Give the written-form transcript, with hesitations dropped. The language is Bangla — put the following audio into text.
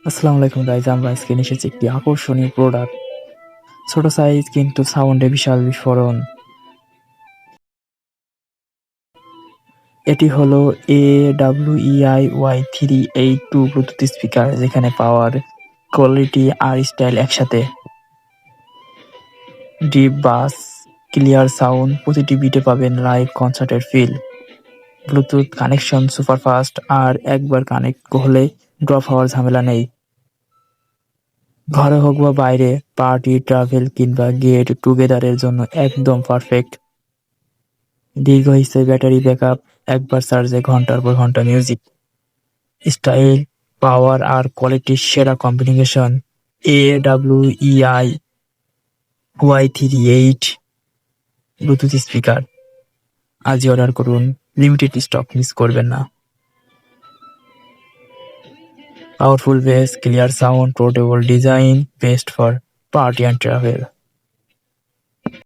আসসালামু আলাইকুম গাইজ, আমরা আজকে নিয়ে এসেছি একটি আকর্ষণীয় প্রোডাক্ট। ছোট সাইজ কিন্তু সাউন্ডে বিশাল বিস্ফোরণ। এটি হলো AWEI-Y382 ব্লুটুথ স্পিকার, যেখানে পাওয়ার, কোয়ালিটি আর স্টাইল একসাথে। ডিপ বাস, ক্লিয়ার সাউন্ড, প্রতিটি বিটে পাবেন লাইভ কনসার্টের feel. Bluetooth connection super fast, আর একবার কানেক্ট হলে ড্রপ হওয়ার ঝামেলা নেই। ঘরে হোক বা বাইরে, পার্টি, ট্রাভেল কিংবা গেট টুগেদারের জন্য একদম পারফেক্ট। দীর্ঘস্থায়ী ব্যাটারি ব্যাকআপ, একবার চার্জে ঘন্টার পর ঘন্টা মিউজিক। স্টাইল, পাওয়ার আর কোয়ালিটির সেরা কম্বিনেশন। AWEI-Y38 ব্লুটুথ স্পিকার আজই অর্ডার করুন, লিমিটেড স্টক মিস করবেন না। Powerful base, clear sound, portable design, best for party and travel.